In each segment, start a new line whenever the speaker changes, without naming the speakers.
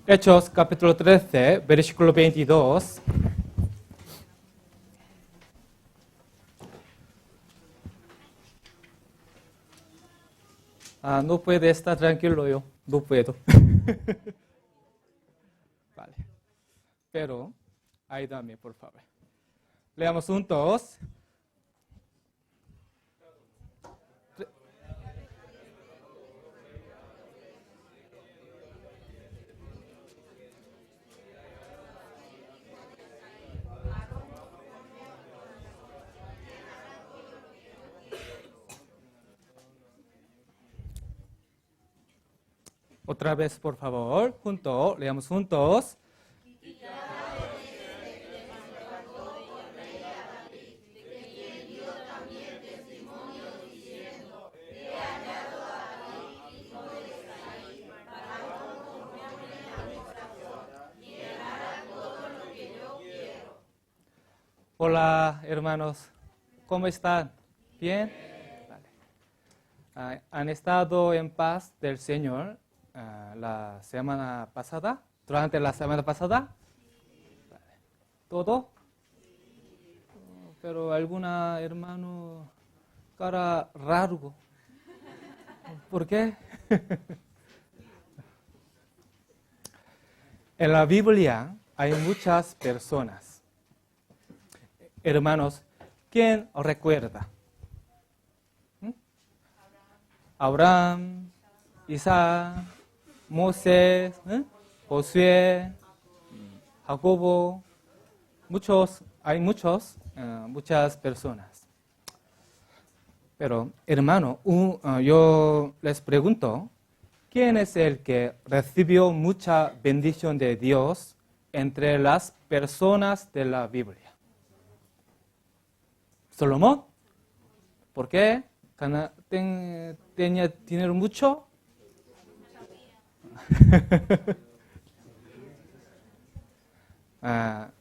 Hechos capítulo 13, versículo 22. No puede estar tranquilo yo, no puedo. Vale. Pero, ayúdame, por favor. Leamos juntos. Otra vez, por favor, leamos juntos. Hola, hermanos, ¿cómo están? ¿Bien? Vale. ¿Han estado en paz del Señor la semana pasada? ¿Durante la semana pasada? Vale. ¿Todo? Pero alguna hermano cara raro. ¿Por qué? En la Biblia hay muchas personas. Hermanos, ¿quién recuerda? Abraham, Isaac, Moisés, Josué, Jacobo, hay muchas personas. Pero, hermano, yo les pregunto, ¿quién es el que recibió mucha bendición de Dios entre las personas de la Biblia? ¿Salomón? ¿Por qué? ¿Tenía dinero mucho?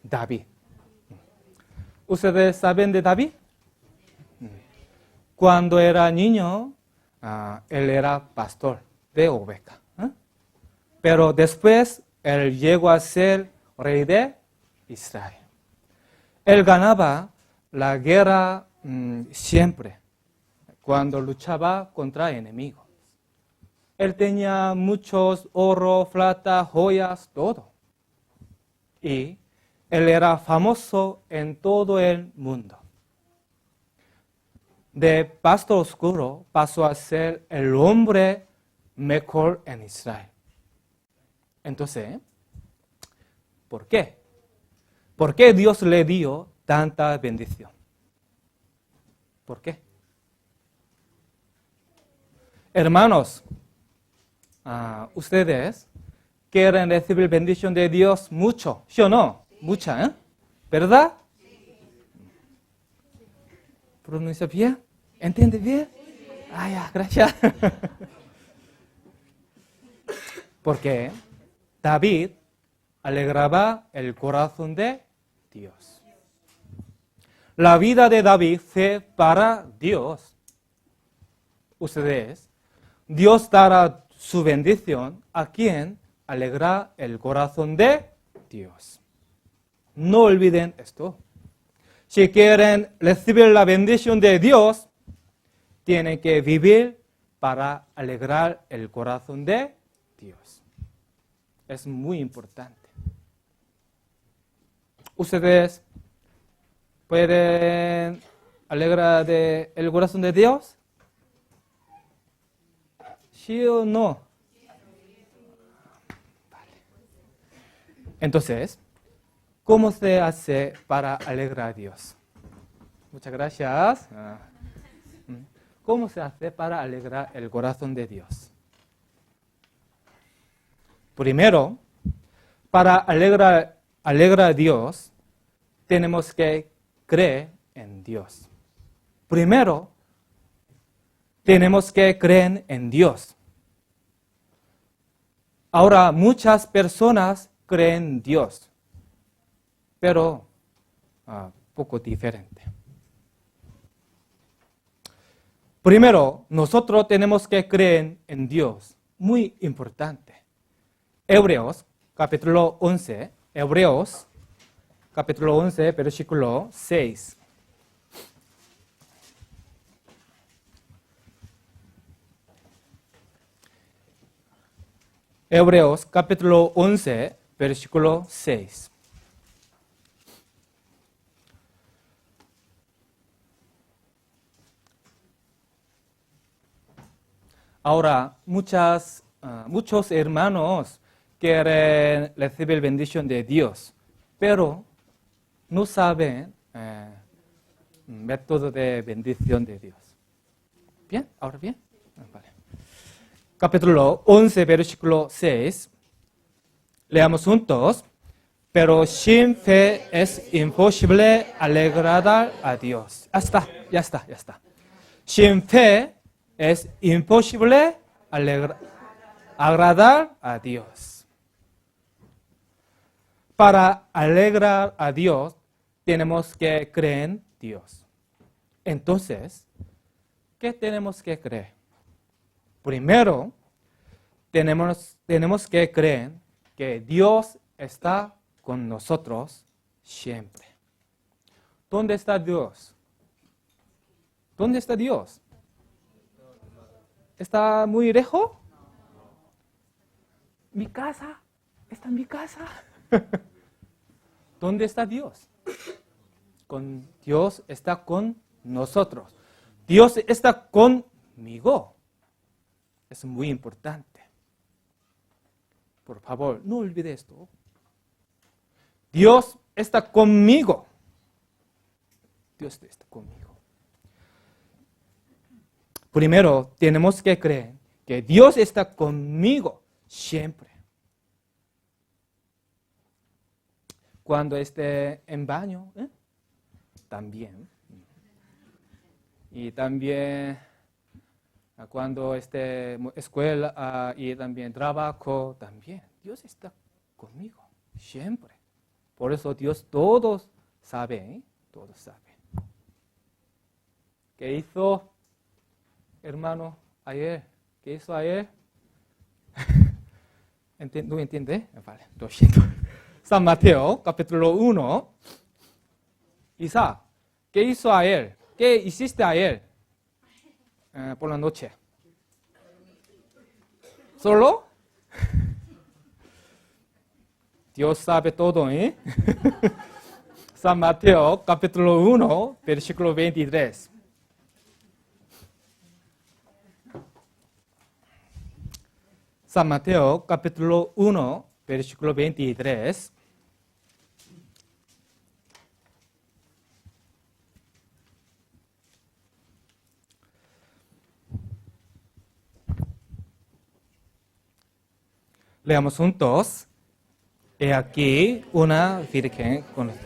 David. ¿Ustedes saben de David? Cuando era niño, él era pastor de oveja. Pero después, él llegó a ser rey de Israel. Él ganaba la guerra siempre, cuando luchaba contra enemigos. Él tenía muchos oro, plata, joyas, todo. Y él era famoso en todo el mundo. De pastor oscuro pasó a ser el hombre mejor en Israel. Entonces, ¿por qué? ¿Por qué Dios le dio tanta bendición? ¿Por qué? Hermanos, ustedes quieren recibir bendición de Dios mucho, ¿sí o no? Mucha, ¿verdad? ¿Pronuncia bien? ¿Entiende bien? Ya, gracias. Porque David alegraba el corazón de Dios. La vida de David fue para Dios. Ustedes, Dios dará su bendición a quien alegra el corazón de Dios. No olviden esto. Si quieren recibir la bendición de Dios, tienen que vivir para alegrar el corazón de Dios. Es muy importante. Ustedes pueden alegrar el corazón de Dios. ¿Sí o no? Vale. Entonces, ¿cómo se hace para alegrar a Dios? Muchas gracias. ¿Cómo se hace para alegrar el corazón de Dios? Primero, para alegrar a Dios, tenemos que creer en Dios. Primero, tenemos que creer en Dios. Ahora, muchas personas creen en Dios, pero poco diferente. Primero, nosotros tenemos que creer en Dios. Muy importante. Hebreos, capítulo 11, Hebreos, capítulo 11, versículo 6. Hebreos, capítulo 11, versículo 6. Ahora, muchos hermanos quieren recibir bendición de Dios, pero no saben método de bendición de Dios. ¿Bien? ¿Ahora bien? Vale. Capítulo 11, versículo 6. Leamos juntos. Pero sin fe es imposible agradar a Dios. Ya está. Sin fe es imposible agradar a Dios. Para alegrar a Dios, tenemos que creer en Dios. Entonces, ¿qué tenemos que creer? Primero, tenemos que creer que Dios está con nosotros siempre. ¿Dónde está Dios? ¿Dónde está Dios? ¿Está muy lejos? ¿Mi casa? ¿Está en mi casa? ¿Dónde está Dios? Dios está con nosotros. Dios está conmigo. Es muy importante. Por favor, no olvide esto. Dios está conmigo. Dios está conmigo. Primero, tenemos que creer que Dios está conmigo siempre. Cuando esté en baño, también. Y también cuando esté en escuela y también trabajo, también. Dios está conmigo siempre. Por eso Dios todos sabe, todos saben. ¿Qué hizo, hermano, ayer? ¿Qué hizo ayer? ¿No entiende? Vale, lo siento. San Mateo, capítulo 1. Isaac, ¿qué hizo ayer? ¿Qué hiciste ayer? Por la noche. ¿Solo? Dios sabe todo, ¿eh? San Mateo, capítulo 1, versículo 23. San Mateo, capítulo 1, versículo 23. Leamos juntos. He aquí una virgen conocida.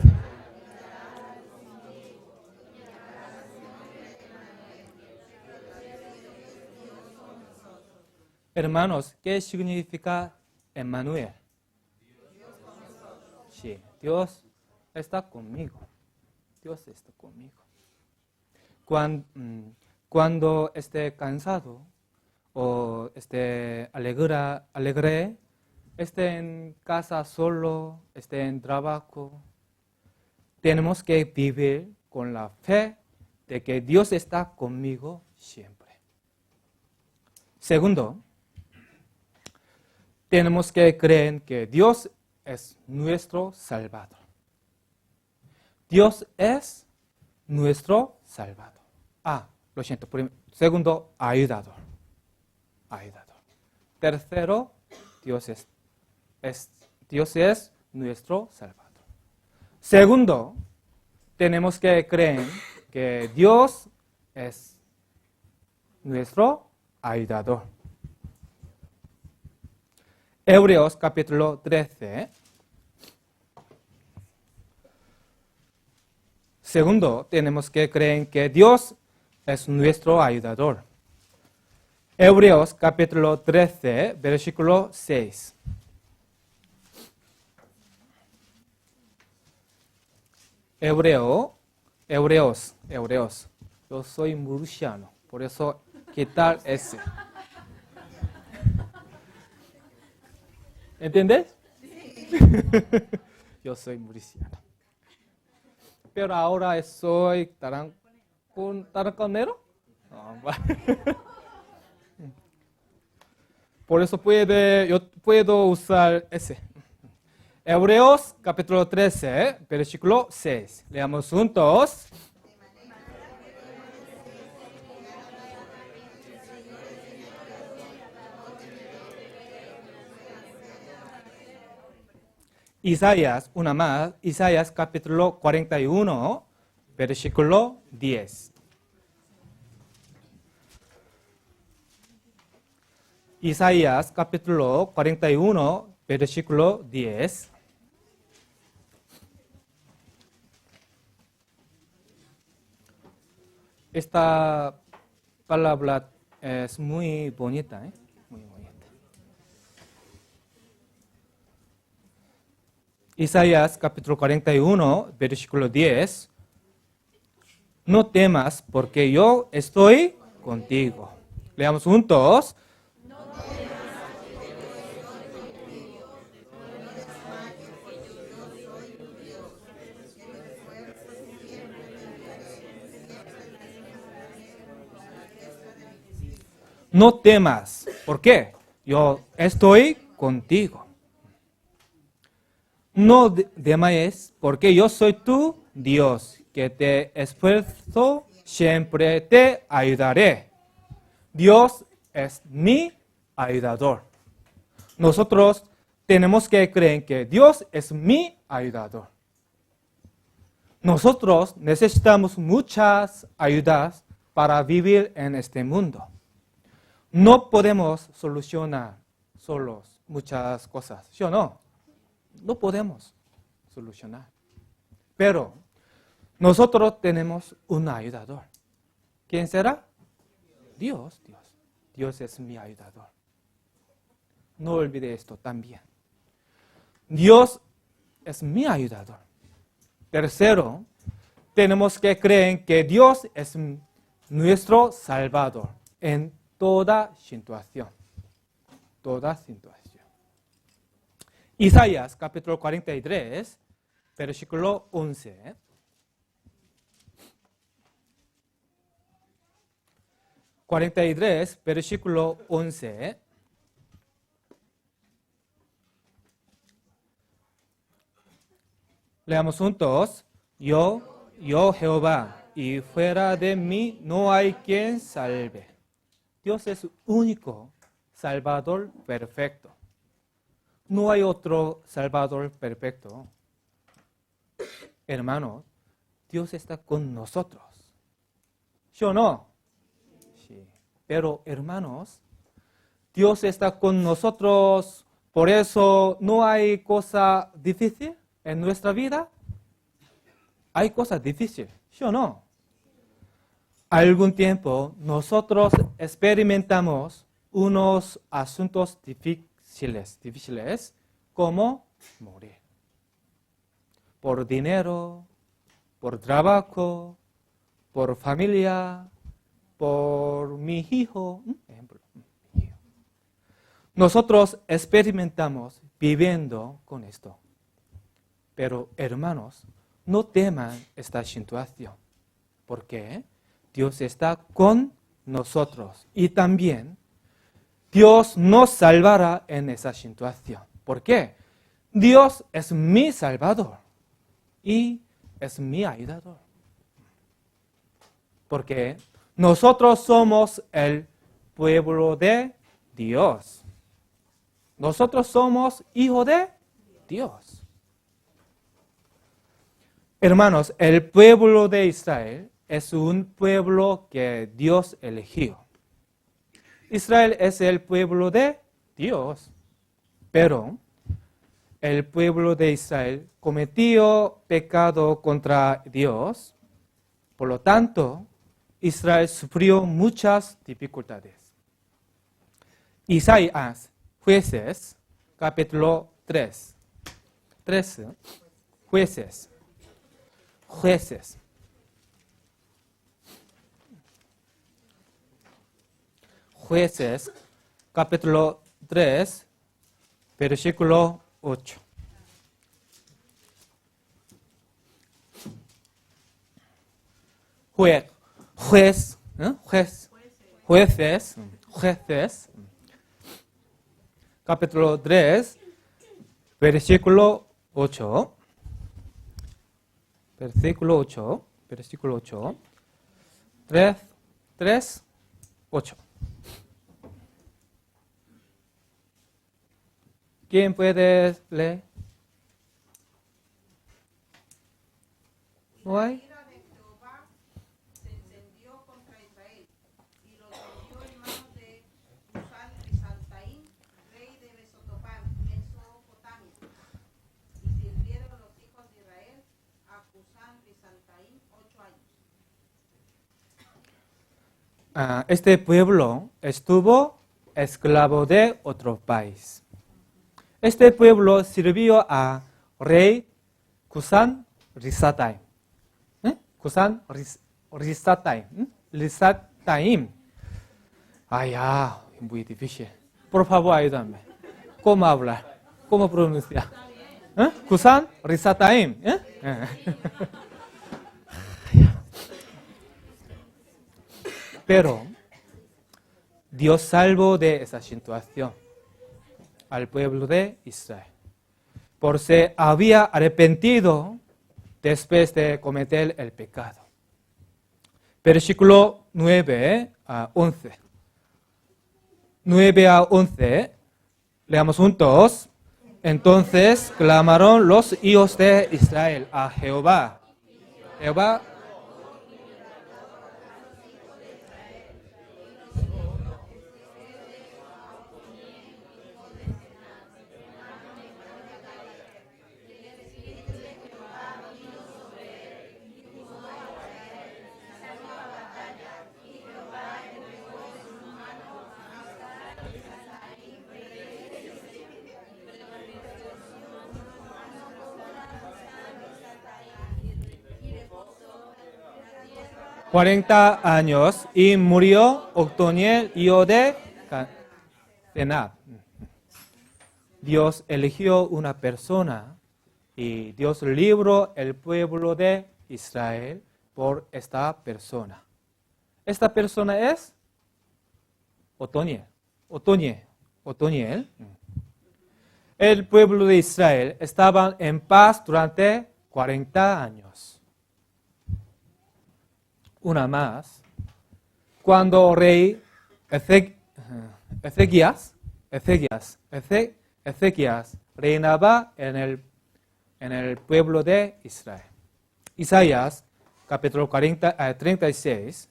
Hermanos, ¿qué significa Emmanuel? Sí, Dios está conmigo. Dios está conmigo. Cuando esté cansado o esté alegre, esté en casa solo, esté en trabajo, tenemos que vivir con la fe de que Dios está conmigo siempre. Segundo, tenemos que creer que Dios es nuestro Salvador. Dios es nuestro Salvador. Lo siento. Segundo, ayudador. Tercero, Dios es nuestro Salvador. Segundo, tenemos que creer que Dios es nuestro ayudador. Hebreos capítulo 13. Segundo, tenemos que creer que Dios es nuestro ayudador. Hebreos capítulo 13, versículo 6. Hebreos. Yo soy murciano, por eso quitar S. ¿Entiendes? Yo soy murciano. Pero ahora soy taranconero. Por eso yo puedo usar ese. Hebreos capítulo 13, versículo 6. Leamos juntos. Isaías, una más, Isaías capítulo 41, versículo 10. Isaías capítulo 41, versículo 10. Esta palabra es muy bonita, ¿eh? Muy bonita. Isaías capítulo 41, versículo 10. No temas, porque yo estoy contigo. Leamos juntos. No temas. ¿Por qué? Yo estoy contigo. No temas, porque yo soy tu Dios, que te esfuerzo, siempre te ayudaré. Dios es mi ayudador. Nosotros tenemos que creer que Dios es mi ayudador. Nosotros necesitamos muchas ayudas para vivir en este mundo. No podemos solucionar solos muchas cosas, ¿sí o no? No podemos solucionar. Pero nosotros tenemos un ayudador. ¿Quién será? Dios. Dios es mi ayudador. No olvide esto también. Dios es mi ayudador. Tercero, tenemos que creer que Dios es nuestro Salvador en toda situación. Toda situación. Isaías capítulo 43, versículo 11. Versículo 11. Leamos juntos. Yo Jehová, y fuera de mí no hay quien salve. Dios es único, Salvador perfecto. No hay otro Salvador perfecto. Hermanos, Dios está con nosotros. ¿Sí o no? Sí. Pero hermanos, Dios está con nosotros, por eso no hay cosa difícil en nuestra vida. Hay cosas difíciles, ¿sí o no? Algún tiempo nosotros experimentamos unos asuntos difíciles como morir. Por dinero, por trabajo, por familia, por mi hijo. Ejemplo. Nosotros experimentamos viviendo con esto. Pero hermanos, no teman esta situación. ¿Por qué? Dios está con nosotros y también Dios nos salvará en esa situación. ¿Por qué? Dios es mi Salvador y es mi ayudador. Porque nosotros somos el pueblo de Dios. Nosotros somos hijos de Dios. Hermanos, el pueblo de Israel es un pueblo que Dios eligió. Israel es el pueblo de Dios, pero el pueblo de Israel cometió pecado contra Dios. Por lo tanto, Israel sufrió muchas dificultades. Isaías, Jueces, capítulo 3. 13. Jueces. Jueces, capítulo 3, versículo 8. jueces, capítulo 3, versículo 8. Versículo 8. 3, 8. ¿Quién puede leer? ¿No hay?
La ira de Jehová se encendió contra Israel y los vendió en manos de Cusán Risataim, rey de Mesopotamia. Y sirvieron los hijos de Israel a Cusán Risataim 8 años.
Este pueblo estuvo esclavo de otro país. Este pueblo sirvió a rey Cusán Risataim. Cusán Risataim. Muy difícil. Por favor, ayúdame. ¿Cómo hablar? ¿Cómo pronunciar? Cusán Risataim. Pero Dios salvó de esa situación al pueblo de Israel. Por se había arrepentido después de cometer el pecado. Versículo 9 a 11. 9 a 11, leamos juntos. Entonces clamaron los hijos de Israel a Jehová. Jehová 40 años y murió Otoniel, hijo de Kenaz. Dios eligió una persona y Dios libró el pueblo de Israel por esta persona. Esta persona es Otoniel. El pueblo de Israel estaba en paz durante 40 años. Una más, cuando rey Ezequías reinaba en el pueblo de Israel. Isaías, capítulo 36,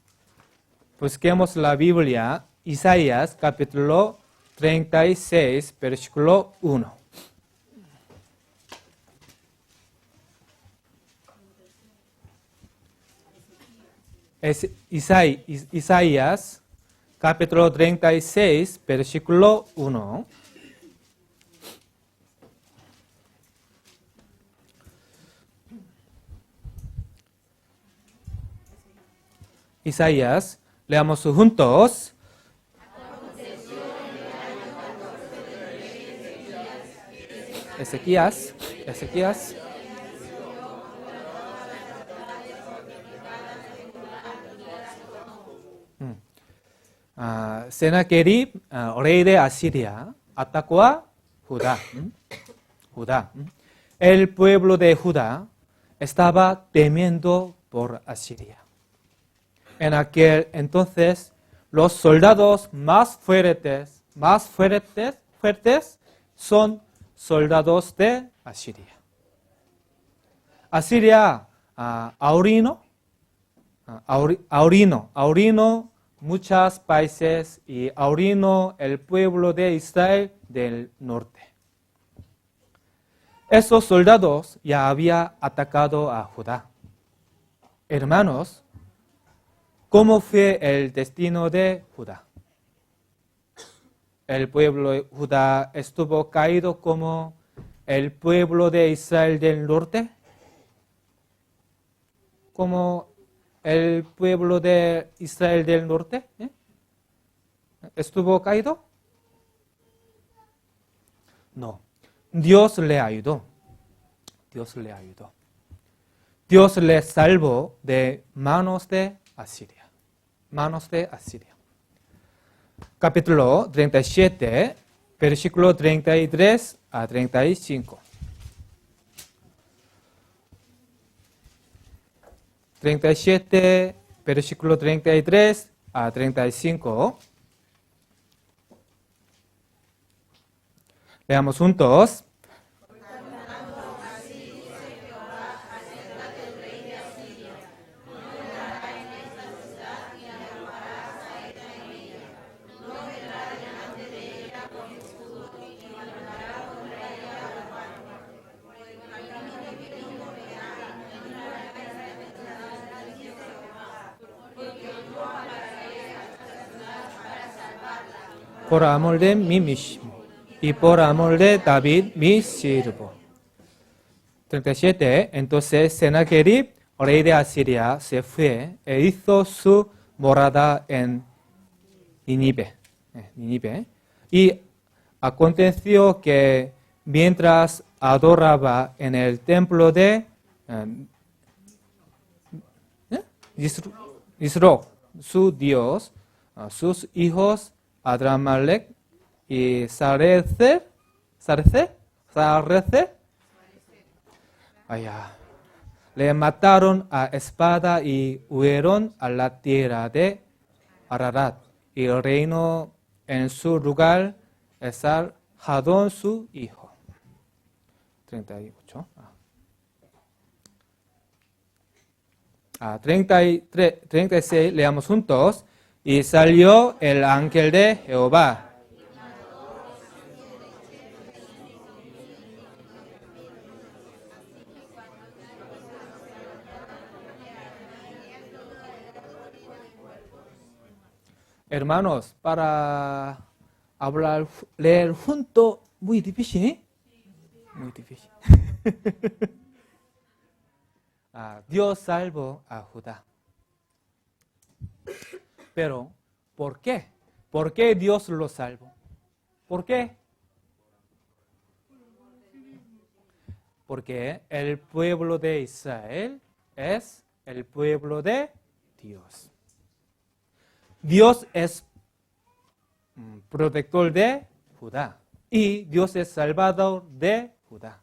busquemos la Biblia, Isaías, capítulo 36, versículo 1. Es Isaías, capítulo 36, versículo 1. Isaías, leamos juntos. Ezequías. Sennacherib, rey de Asiria, atacó a Judá. El pueblo de Judá estaba temiendo por Asiria. En aquel entonces, los soldados más fuertes son soldados de Asiria. Asiria, Aurino, muchos países y Aurino, el pueblo de Israel del norte. Esos soldados ya habían atacado a Judá. Hermanos, ¿cómo fue el destino de Judá? El pueblo de Judá estuvo caído como el pueblo de Israel del norte, como el pueblo de Israel del norte. ¿Estuvo caído? No. Dios le ayudó. Dios le salvó de manos de Asiria. Manos de Asiria. Capítulo 37, versículo 33 a 35. 37, versículo 33 a 35. Leamos juntos. Por amor de mí mismo y por amor de David, mi siervo. 37. Entonces Sennacherib, rey de Asiria, se fue e hizo su morada en Nínive. Y aconteció que mientras adoraba en el templo de Nisroch, su dios, sus hijos Adramelech y Sarecer, le mataron a espada y huyeron a la tierra de Ararat, y reinó en su lugar Esarhadón su hijo. 38. 36, leamos juntos. Y salió el ángel de Jehová. Hermanos, para leer junto, muy difícil, ¿eh? Muy difícil. Dios salvó a Judá. Pero, ¿por qué? ¿Por qué Dios lo salvó? ¿Por qué? Porque el pueblo de Israel es el pueblo de Dios. Dios es protector de Judá y Dios es salvador de Judá.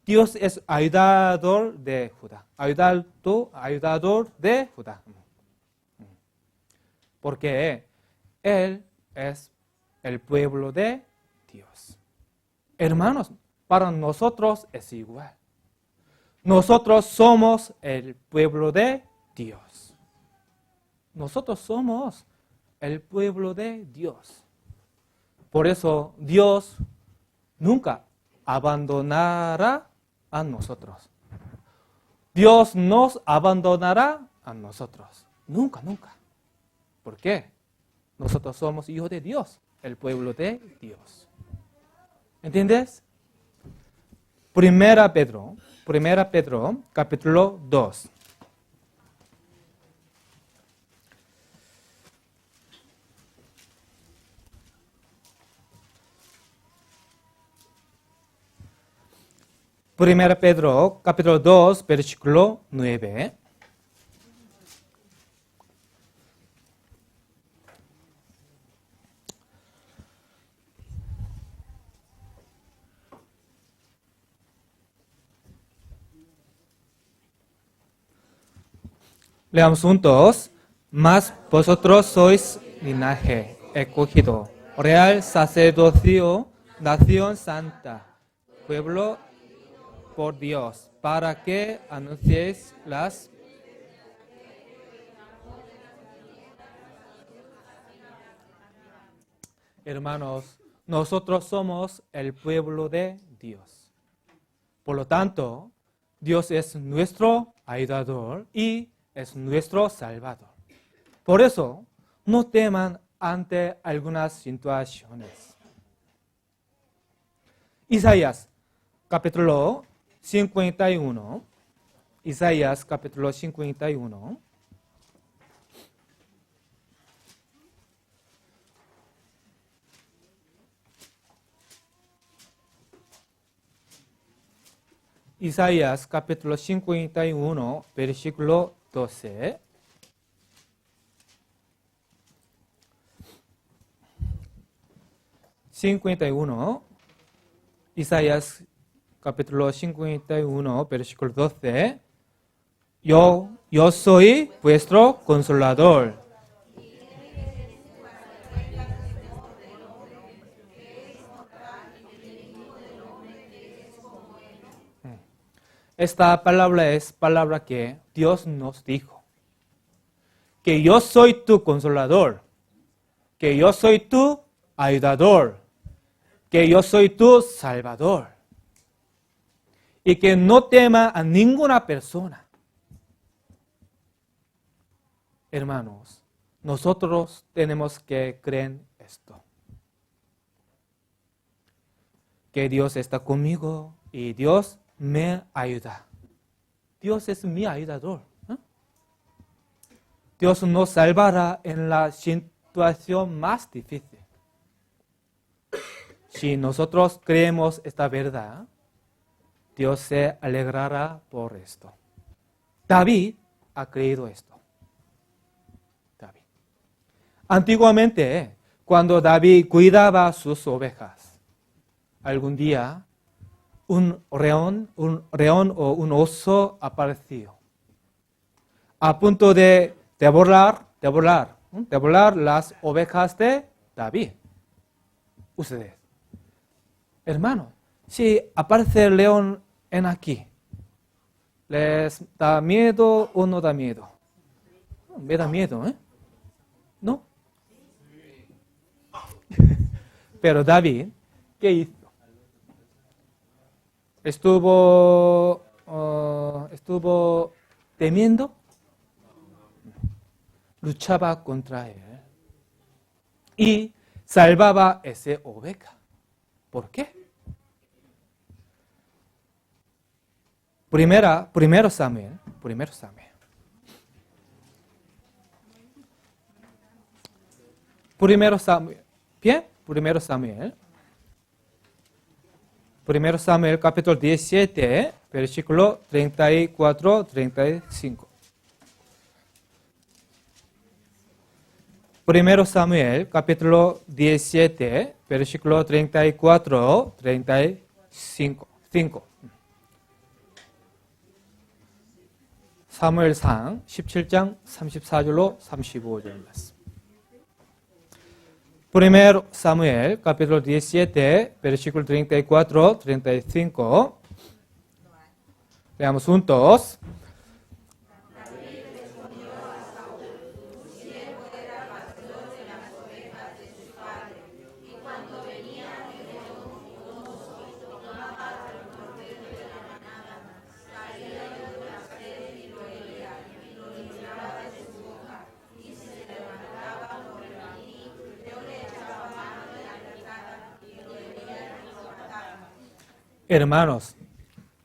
Dios es ayudador de Judá. Ayudador de Judá. Porque Él es el pueblo de Dios. Hermanos, para nosotros es igual. Nosotros somos el pueblo de Dios. Nosotros somos el pueblo de Dios. Por eso Dios nunca abandonará a nosotros. Dios nos abandonará a nosotros. Nunca, nunca. ¿Por qué? Nosotros somos hijos de Dios, el pueblo de Dios. ¿Entiendes? Primera Pedro, capítulo 2. Primera Pedro, capítulo 2, versículo 9. Leamos juntos. Mas vosotros sois linaje escogido, real sacerdocio, nación santa, pueblo por Dios, para que anunciéis las hermanos, nosotros somos el pueblo de Dios. Por lo tanto, Dios es nuestro ayudador y es nuestro salvador. Por eso, no teman ante algunas situaciones. Isaías, capítulo 51. Isaías, capítulo 51. Isaías capítulo 51, versículo 12. 51, Isaías capítulo 51, versículo 12. Yo soy vuestro consolador. Esta palabra es palabra que Dios nos dijo. Que yo soy tu consolador. Que yo soy tu ayudador. Que yo soy tu salvador. Y que no tema a ninguna persona. Hermanos, nosotros tenemos que creer esto. Que Dios está conmigo y Dios me ayuda. Dios es mi ayudador. Dios nos salvará en la situación más difícil. Si nosotros creemos esta verdad, Dios se alegrará por esto. David ha creído esto. David. Antiguamente, cuando David cuidaba sus ovejas, algún día un león o un oso apareció a punto de devorar las ovejas de David. Ustedes, hermanos, si aparece el león en aquí, ¿les da miedo o no da miedo? Me da miedo, ¿eh? ¿No? Pero David, ¿qué hizo? Estuvo temiendo, luchaba contra él y salvaba esa oveja. ¿Por qué? Primero Samuel. Bien, primero Samuel. Primero Samuel capítulo 17, versículo 34-35. Primero Samuel capítulo 17, versículo 34-35. 사무엘상 17장 34절로 35절 말씀. Primero Samuel, capítulo 17, versículo 34-35. Veamos juntos. Hermanos,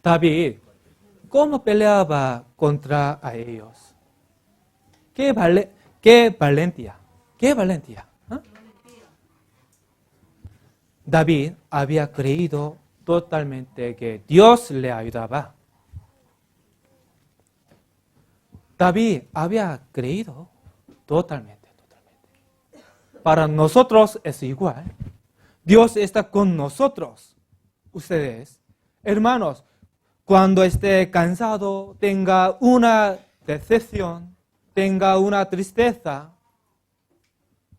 David, ¿cómo peleaba contra a ellos? ¡Qué valentía! ¡Qué valentía! ¿Eh? David había creído totalmente que Dios le ayudaba. David había creído totalmente. Para nosotros es igual. Dios está con nosotros. Ustedes, hermanos, cuando esté cansado, tenga una decepción, tenga una tristeza,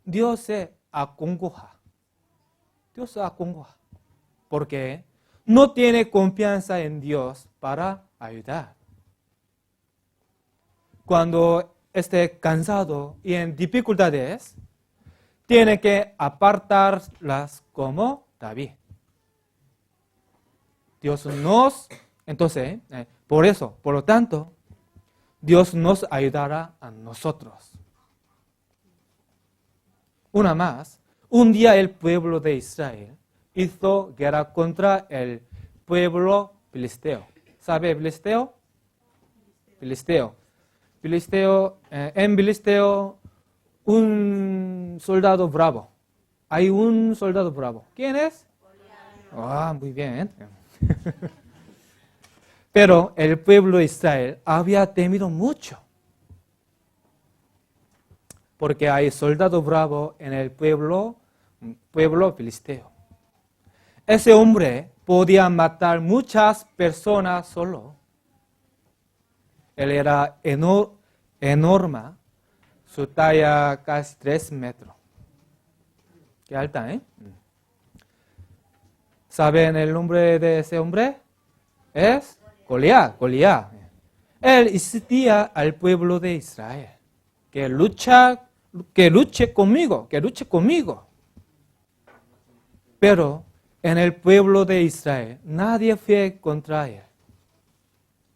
Dios se acongoja. Porque no tiene confianza en Dios para ayudar. Cuando esté cansado y en dificultades, tiene que apartarlas como David. Por lo tanto, Dios nos ayudará a nosotros. Una más, un día el pueblo de Israel hizo guerra contra el pueblo filisteo. ¿Sabe filisteo? En filisteo, un soldado bravo. Hay un soldado bravo. ¿Quién es? Muy bien. Pero el pueblo de Israel había temido mucho. Porque hay soldado bravo en el pueblo filisteo. ese hombre podía matar muchas personas solo. Él era enorme, su talla casi 3 metros. Qué alta, ¿eh? ¿Saben el nombre de ese hombre? Es Goliat. Él insistía al pueblo de Israel que luche conmigo. Pero en el pueblo de Israel nadie fue contra él.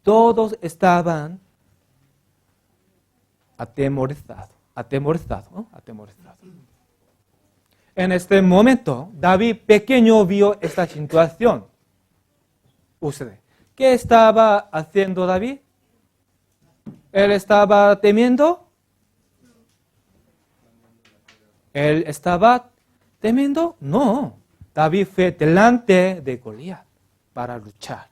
Todos estaban atemorizados. En este momento, David pequeño vio esta situación. ¿Qué estaba haciendo David? ¿Él estaba temiendo? ¿Él estaba temiendo? No. David fue delante de Goliat para luchar.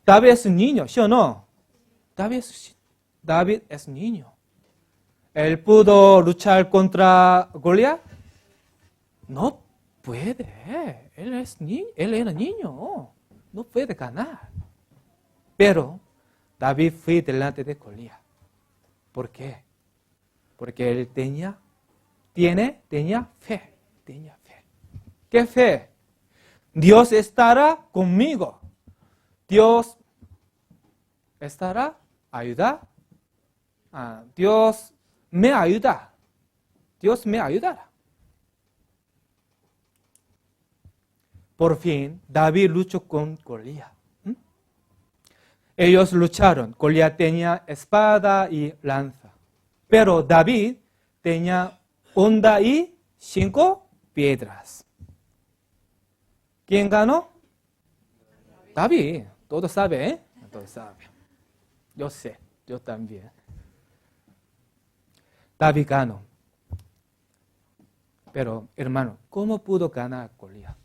David es un niño, ¿sí o no? David es niño. ¿Él pudo luchar contra Goliat? No puede. Él era niño. No puede ganar. Pero David fue delante de Goliat. ¿Por qué? Porque él tenía fe. ¿Qué fe? Dios estará conmigo. Dios estará ayudar. Dios me ayuda. Dios me ayudará. Por fin, David luchó con Goliat. Ellos lucharon. Goliat tenía espada y lanza. Pero David tenía honda y 5 piedras. ¿Quién ganó? David. Todos saben, ¿eh? Todos saben. Yo sé, yo también. David ganó. Pero, hermano, ¿cómo pudo ganar Goliat?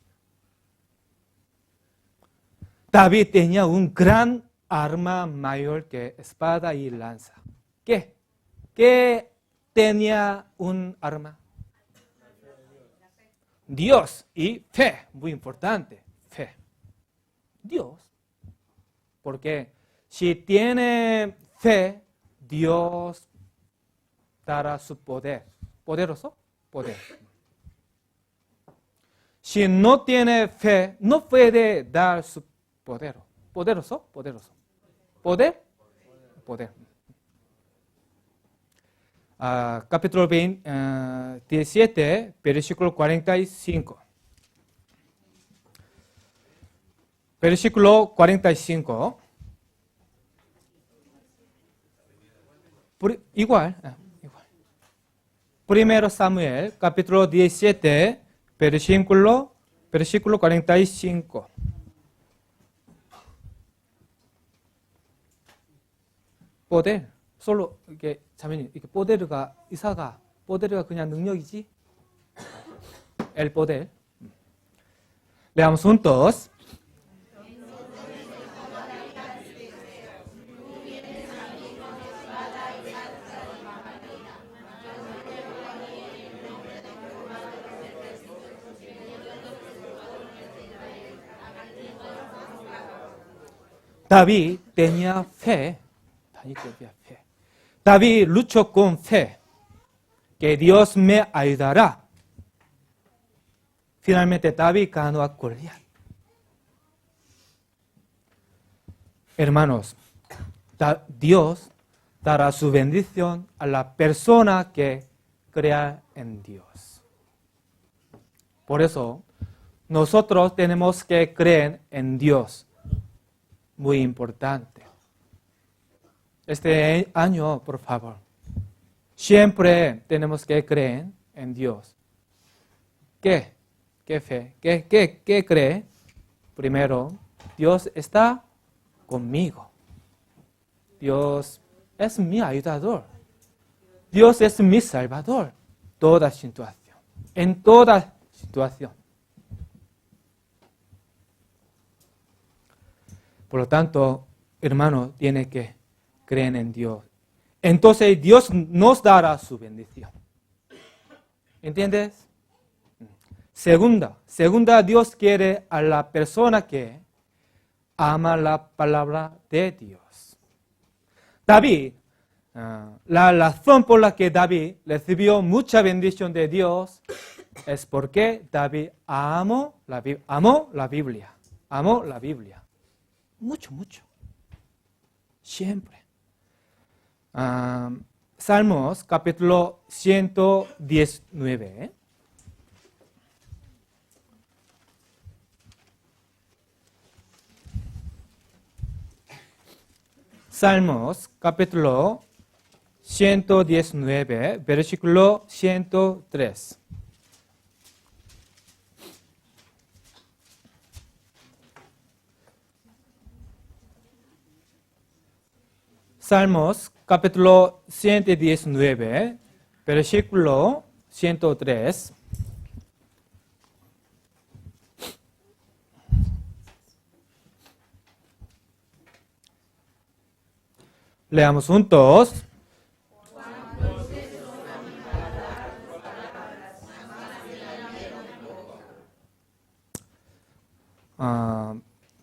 David tenía un gran arma mayor que espada y lanza. ¿Qué? ¿Qué tenía un arma? Dios y fe, muy importante, fe. Dios. Porque si tiene fe, Dios dará su poder. ¿Poderoso? Poder. Si no tiene fe, no puede dar su poder. ¿Poderoso? ¿Poder? Poder. Capítulo 17, versículo 45. Versículo 45. Igual. Primero Samuel, capítulo 17, versículo 45. poder. 솔로 이게 자매님 이게 poder가 이사가 poder가 그냥 능력이지. El poder. Leamos juntos. David tenía fe. David luchó con fe, que Dios me ayudará. Finalmente David ganó a Goliat. Hermanos, Dios dará su bendición a la persona que crea en Dios. Por eso, nosotros tenemos que creer en Dios. Muy importante. Este año, por favor, siempre tenemos que creer en Dios. ¿Qué? ¿Qué fe? ¿Qué cree? Primero, Dios está conmigo. Dios es mi ayudador. Dios es mi salvador. Toda situación. En toda situación. Por lo tanto, hermano, tiene que creer en Dios. Entonces Dios nos dará su bendición. ¿Entiendes? Segunda, Dios quiere a la persona que ama la palabra de Dios. David, la razón por la que David recibió mucha bendición de Dios es porque David amó la Biblia. Amó la Biblia. Mucho, mucho. Siempre. Salmos capítulo 119. Salmos capítulo 119, versículo 103. Salmos capítulo 119, versículo 103. Leamos juntos.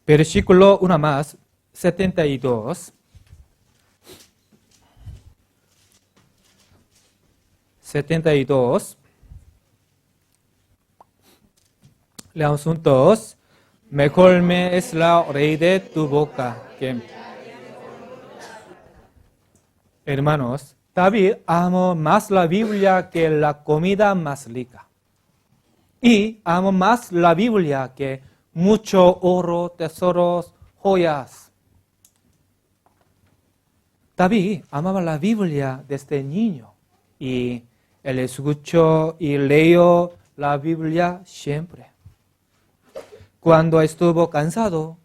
Versículo una más, 72. 72. Leamos juntos. Mejor me es la ley de tu boca que... Hermanos, David amó más la Biblia que la comida más rica. Y amó más la Biblia que mucho oro, tesoros, joyas. David amaba la Biblia desde niño. Y él escuchó y leyó la Biblia siempre. Cuando estuvo cansado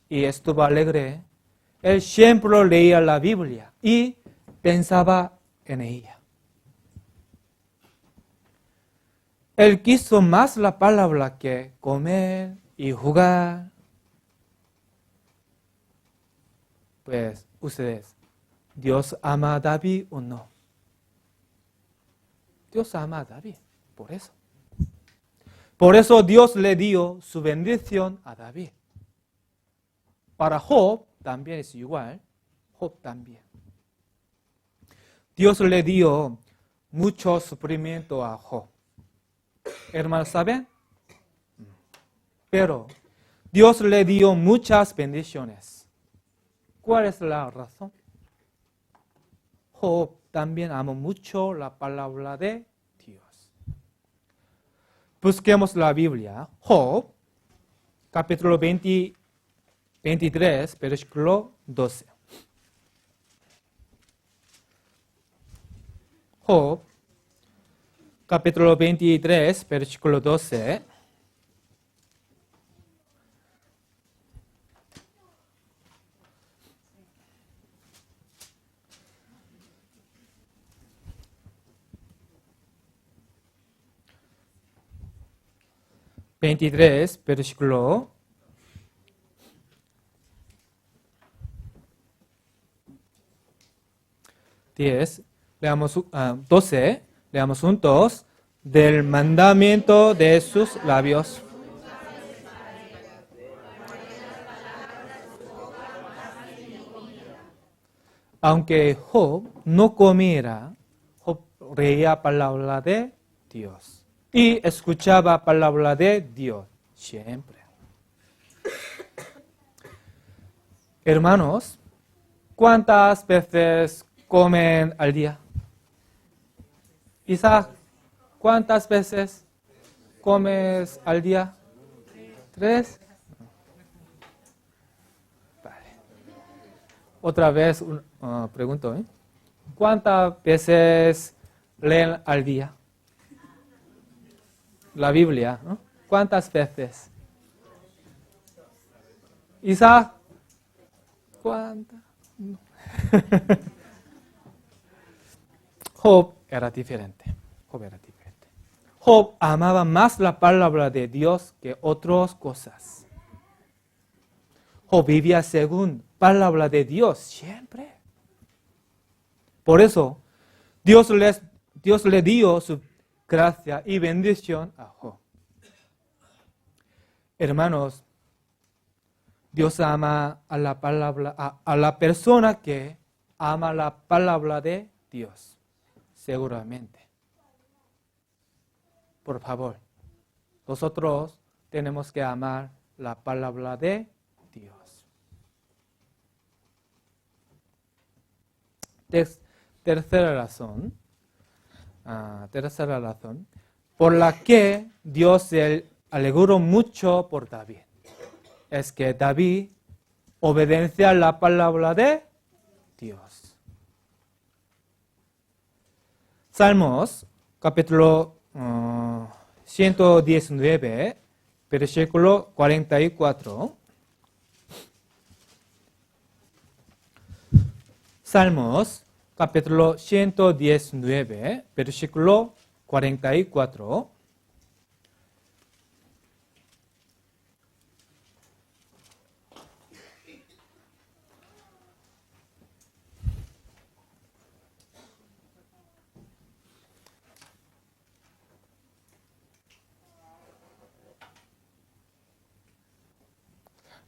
y estuvo alegre, él siempre leía la Biblia y pensaba en ella. Él quiso más la palabra que comer y jugar. Pues ustedes, ¿Dios ama a David o no? Dios ama a David, por eso. Por eso Dios le dio su bendición a David. Para Job también es igual. Job también. Dios le dio mucho sufrimiento a Job. Hermanos, ¿saben? Pero Dios le dio muchas bendiciones. ¿Cuál es la razón? Job también amó mucho la palabra de Dios. Busquemos la Biblia. Job, capítulo 23, versículo 12. Job, capítulo 23, versículo 12. Versículo 10. Leamos 12. Leamos juntos. Del mandamiento de sus labios. Aunque Job no comiera, Job reía palabra de Dios. Y escuchaba palabra de Dios siempre. Hermanos, ¿cuántas veces comen al día? Isaac, ¿cuántas veces comes al día? 3. Vale. Otra vez pregunto, ¿cuántas veces leen al día? La Biblia, ¿no? ¿Cuántas veces? Isaac, ¿cuántas? No. Job era diferente. Job amaba más la palabra de Dios que otras cosas. Job vivía según palabra de Dios siempre. Por eso, Dios le dio su gracia y bendición a Job. Hermanos, Dios ama a la palabra, a la persona que ama la palabra de Dios, seguramente. Por favor, nosotros tenemos que amar la palabra de Dios. Tercera razón, por la que Dios se alegró mucho por David, es que David obedecía la palabra de Dios. Salmos, capítulo 119, versículo 44. Salmos, capítulo 119, versículo 44.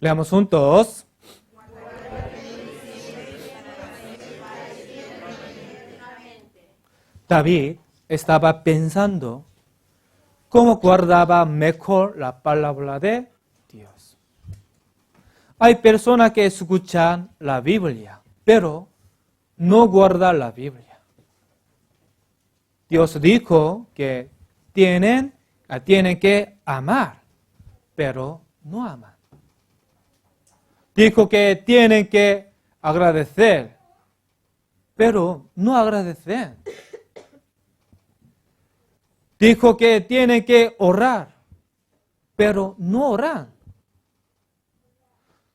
Leamos juntos. David estaba pensando cómo guardaba mejor la palabra de Dios. Hay personas que escuchan la Biblia, pero no guardan la Biblia. Dios dijo que tienen que amar, pero no aman. Dijo que tienen que agradecer, pero no agradecen. Dijo que tienen que orar, pero no oran.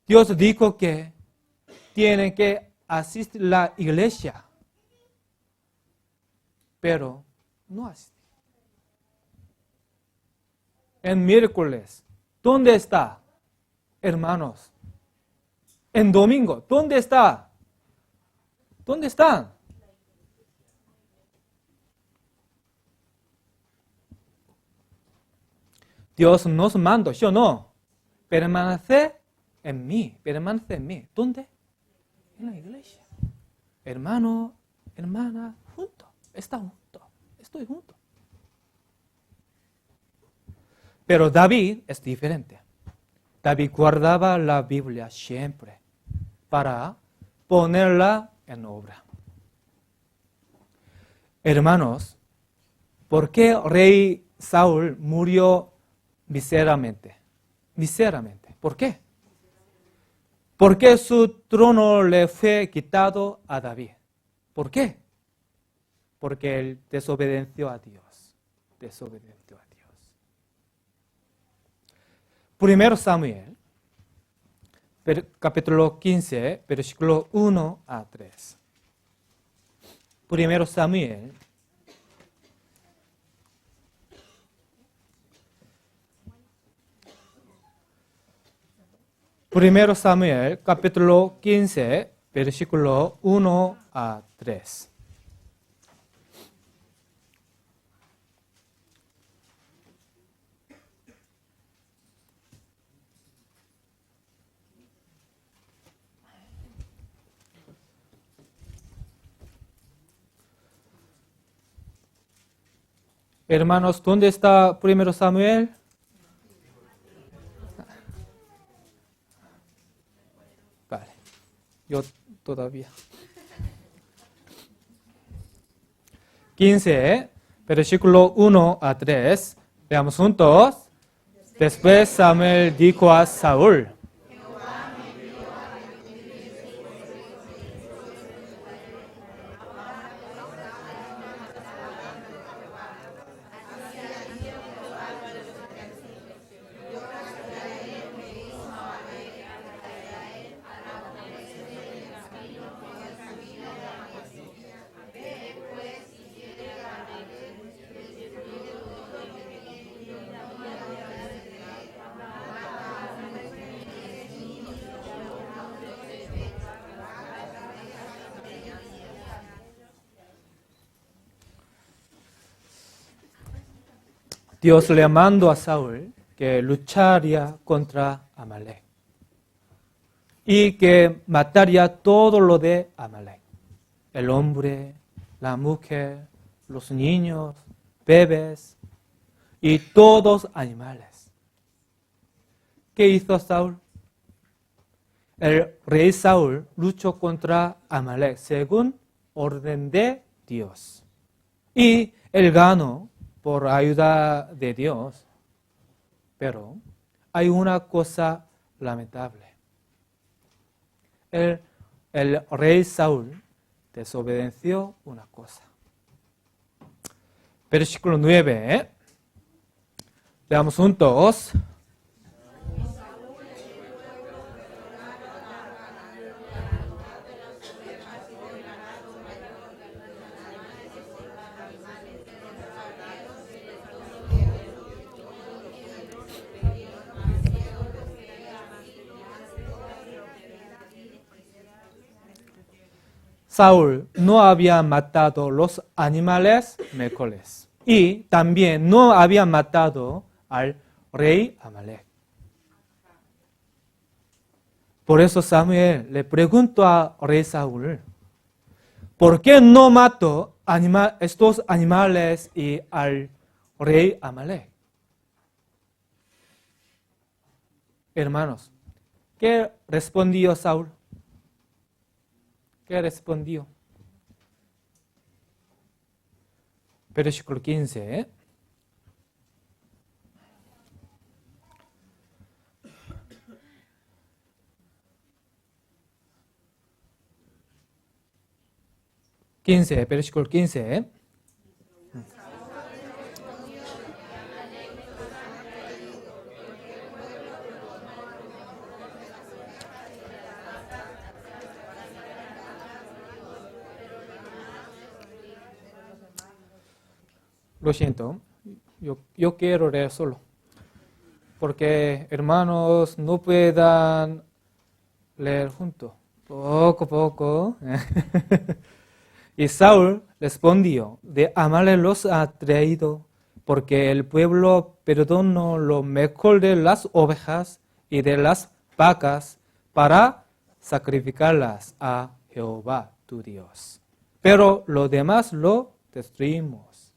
Dios dijo que tienen que asistir a la iglesia, pero no asisten. En miércoles, ¿dónde está, hermanos? En domingo, ¿dónde está? ¿Dónde están? Dios nos mandó, ¿sí o no? Permanece en mí, permanece en mí. ¿Dónde? En la iglesia. Hermano, hermana, juntos. Está junto. Estoy junto. Pero David es diferente. David guardaba la Biblia siempre para ponerla en obra. Hermanos, ¿por qué el rey Saúl murió miseramente? Miseramente. ¿Por qué? Porque su trono le fue quitado a David. ¿Por qué? Porque él desobedeció a Dios. Desobedeció a Dios. Primero Samuel, capítulo 15, versículo 1 a 3. Primero Samuel, capítulo 15, versículo 1 a 3. Hermanos, ¿dónde está primero Samuel? Vale, yo todavía. 15, versículo 1 a 3. Leamos juntos. Después Samuel dijo a Saúl: Dios le mandó a Saúl que lucharía contra Amalek y que mataría todo lo de Amalek. El hombre, la mujer, los niños, bebés y todos animales. ¿Qué hizo Saúl? El rey Saúl luchó contra Amalek según orden de Dios. Y él ganó por ayuda de Dios. Pero hay una cosa lamentable. El rey Saúl desobedeció una cosa. Versículo 9. Leamos juntos. Saúl no había matado los animales mejores y también no había matado al rey Amalek. Por eso Samuel le preguntó al rey Saúl, ¿por qué no mató estos animales y al rey Amalek? Hermanos, ¿qué respondió Saúl? ¿Qué respondió? Versículo 15. 15, versículo 15. Lo siento, yo quiero leer solo, porque hermanos no puedan leer juntos, poco a poco. Y Saúl respondió, de Amalek los ha traído, porque el pueblo perdonó lo mejor de las ovejas y de las vacas para sacrificarlas a Jehová tu Dios. Pero lo demás lo destruimos.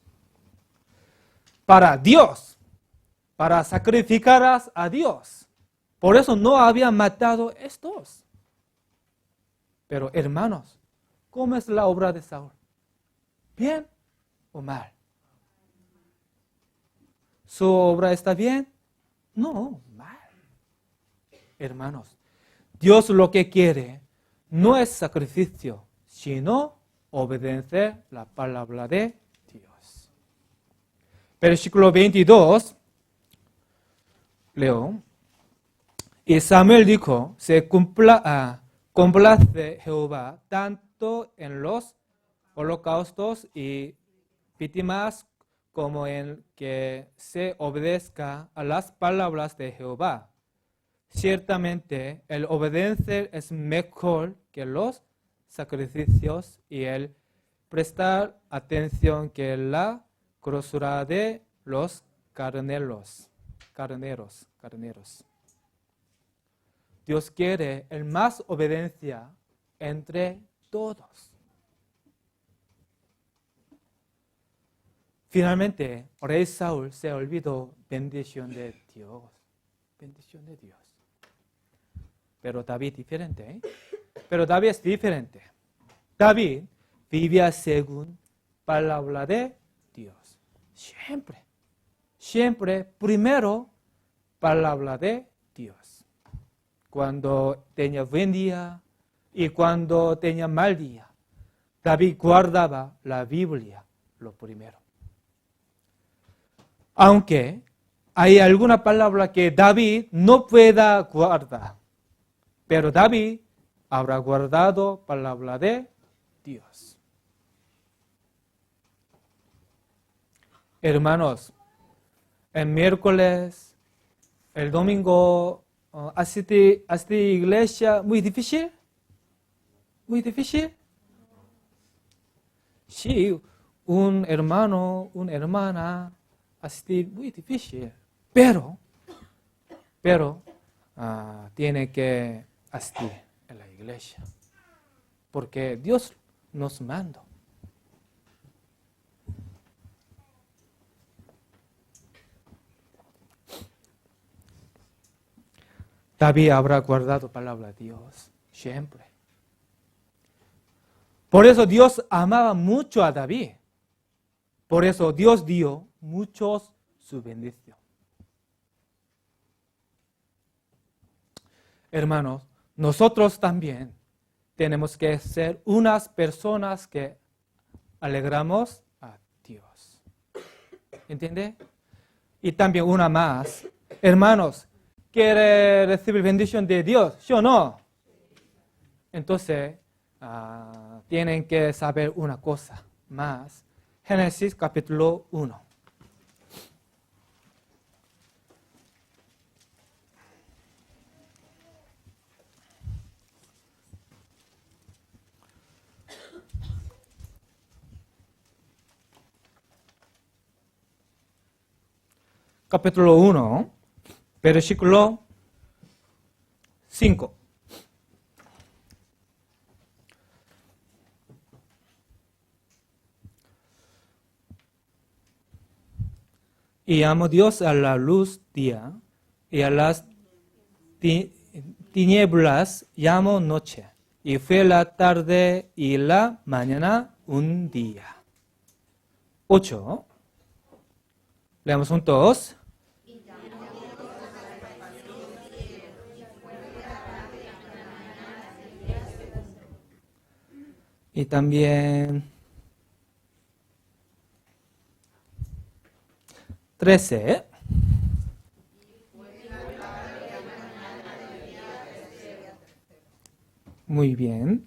Para Dios, para sacrificarlas a Dios. Por eso no había matado estos. Pero hermanos, ¿cómo es la obra de Saúl? ¿Bien o mal? ¿Su obra está bien? No, mal. Hermanos, Dios lo que quiere no es sacrificio, sino obedecer la palabra de Dios. Versículo 22, leo. Y Samuel dijo, se complace Jehová tanto en los holocaustos y víctimas como en que se obedezca a las palabras de Jehová. Ciertamente el obedecer es mejor que los sacrificios y el prestar atención que la grosura de los carneros. Dios quiere el más obediencia entre todos. Finalmente, rey Saúl se olvidó bendición de Dios. Bendición de Dios. Pero David diferente, ¿eh? Pero David es diferente. David vivía según palabra de Dios. Siempre. Siempre primero palabra de Dios. Cuando tenía buen día y cuando tenía mal día, David guardaba la Biblia lo primero. Aunque hay alguna palabra que David no pueda guardar, pero David habrá guardado palabra de Dios. Hermanos, el miércoles, el domingo, asistir a iglesia muy difícil. Muy difícil. Sí, un hermano, una hermana, asistir muy difícil. Pero pero tiene que asistir a la iglesia, porque Dios nos mandó. David habrá guardado palabra de Dios siempre. Por eso Dios amaba mucho a David. Por eso Dios dio muchos su bendición. Hermanos, nosotros también tenemos que ser unas personas que alegramos a Dios. ¿Entiende? Y también una más. Hermanos, ¿quiere recibir bendición de Dios? ¿Sí o no? Entonces, tienen que saber una cosa más. Génesis capítulo 1. Capítulo 1, versículo 5. Y llamó Dios a la luz día, y a las tinieblas llamó noche. Y fue la tarde y la mañana un día. 8. Leamos juntos. Y también 13. Muy bien.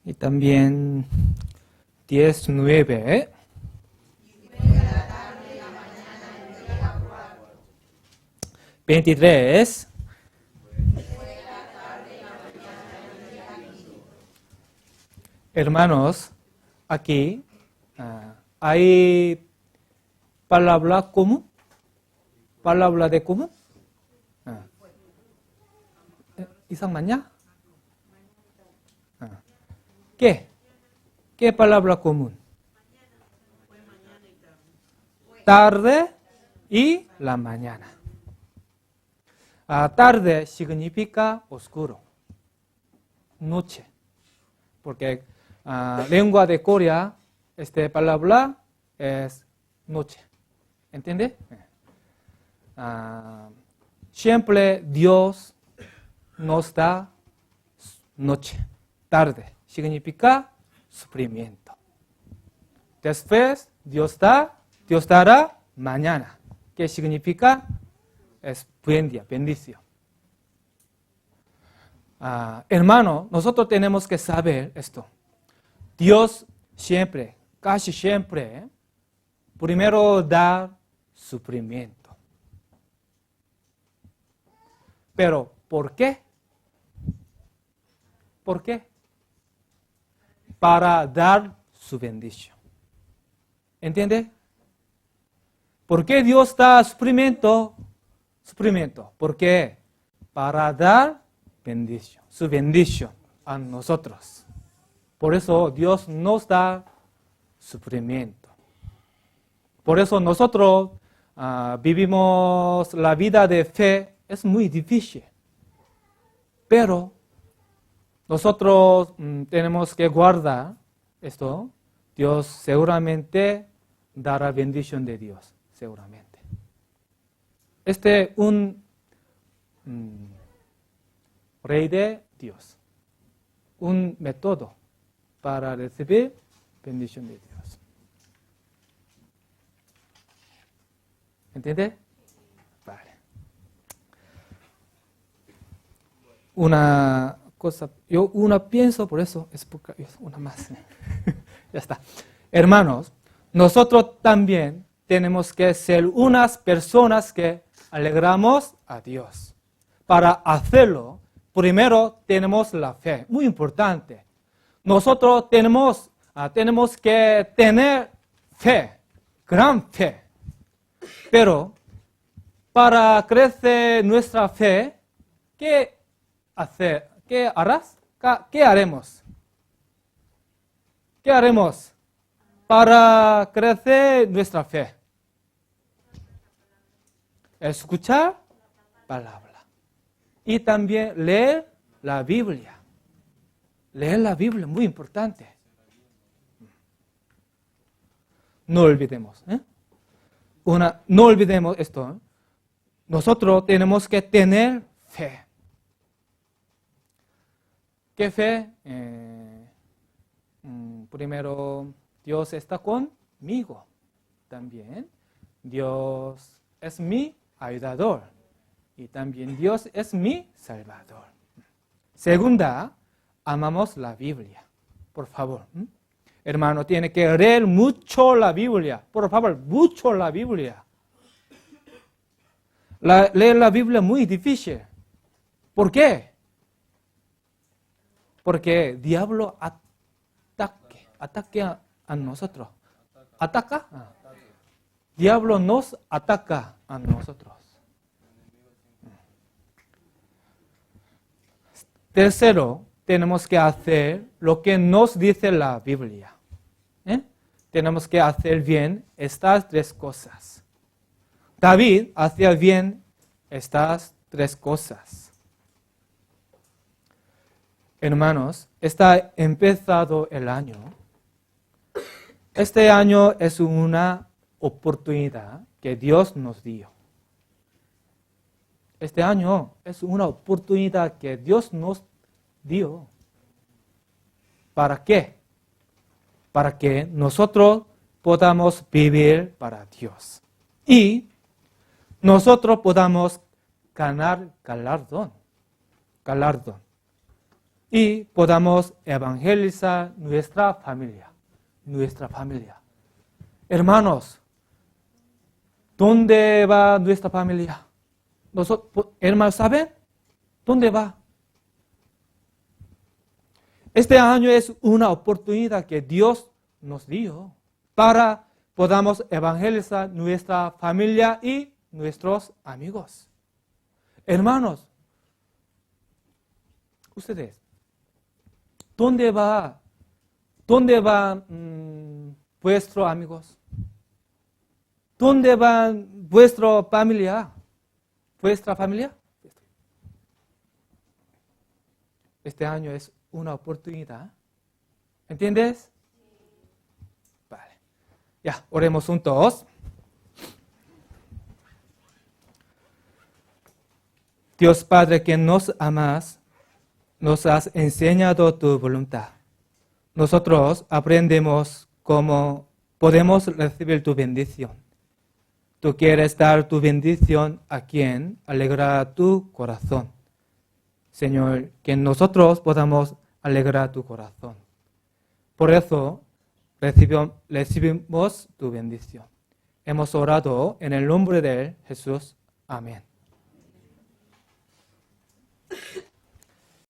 Y también 19. ¿23? Hermanos, aquí hay palabra común. Palabra de común. ¿Isang mañana? ¿Qué? ¿Qué palabra común? Tarde y la mañana. Tarde significa oscuro, noche, porque lengua de Corea, esta palabra es noche, ¿entiende? Siempre Dios nos da noche, tarde, significa sufrimiento. Después Dios dará mañana, ¿qué significa? Es buen día, bendición. Hermano, nosotros tenemos que saber esto. Dios siempre, casi siempre, primero da sufrimiento. Pero, ¿por qué? ¿Por qué? Para dar su bendición. ¿Entiende? ¿Por qué Dios da sufrimiento? Sufrimiento. ¿Por qué? Para dar bendición, su bendición a nosotros. Por eso Dios nos da sufrimiento. Por eso nosotros vivimos la vida de fe, es muy difícil. Pero nosotros tenemos que guardar esto. Dios seguramente dará bendición de Dios, seguramente. Este es un rey de Dios, un método para recibir bendición de Dios. ¿Entiende? Vale. Una cosa, yo pienso, por eso es una más. Ya está. Hermanos, nosotros también tenemos que ser unas personas que alegramos a Dios. Para hacerlo, primero tenemos la fe, muy importante. Nosotros tenemos que tener fe, gran fe. Pero para crecer nuestra fe, ¿qué hacer? ¿Qué harás? ¿Qué haremos? ¿Qué haremos para crecer nuestra fe? Escuchar palabra. Y también leer la Biblia. Leer la Biblia, muy importante. No olvidemos. No olvidemos esto. Nosotros tenemos que tener fe. ¿Qué fe? Primero, Dios está conmigo. También, Dios es mi ayudador. Y también Dios es mi salvador. Segunda, amamos la Biblia. Por favor. Hermano, tiene que leer mucho la Biblia. Por favor, mucho la Biblia. Leer la Biblia es muy difícil. ¿Por qué? Porque el diablo ataque a nosotros. ¿Ataca? Diablo nos ataca a nosotros. Tercero, tenemos que hacer lo que nos dice la Biblia. Tenemos que hacer bien estas tres cosas. David hacía bien estas tres cosas. Hermanos, está empezado el año. Este año es una oportunidad que Dios nos dio. Este año es una oportunidad que Dios nos dio. ¿Para qué? Para que nosotros podamos vivir para Dios. Y nosotros podamos ganar galardón. Y podamos evangelizar nuestra familia. Hermanos, ¿dónde va nuestra familia? Hermanos, ¿saben? ¿Dónde va? Este año es una oportunidad que Dios nos dio para podamos evangelizar nuestra familia y nuestros amigos. Hermanos, ustedes, ¿dónde van vuestros amigos? ¿Dónde van vuestra familia? ¿Vuestra familia? Este año es una oportunidad. ¿Entiendes? Vale. Ya, oremos juntos. Dios Padre, que nos amas, nos has enseñado tu voluntad. Nosotros aprendemos cómo podemos recibir tu bendición. Tú quieres dar tu bendición a quien alegra tu corazón. Señor, que nosotros podamos alegrar tu corazón. Por eso recibimos tu bendición. Hemos orado en el nombre de Jesús. Amén.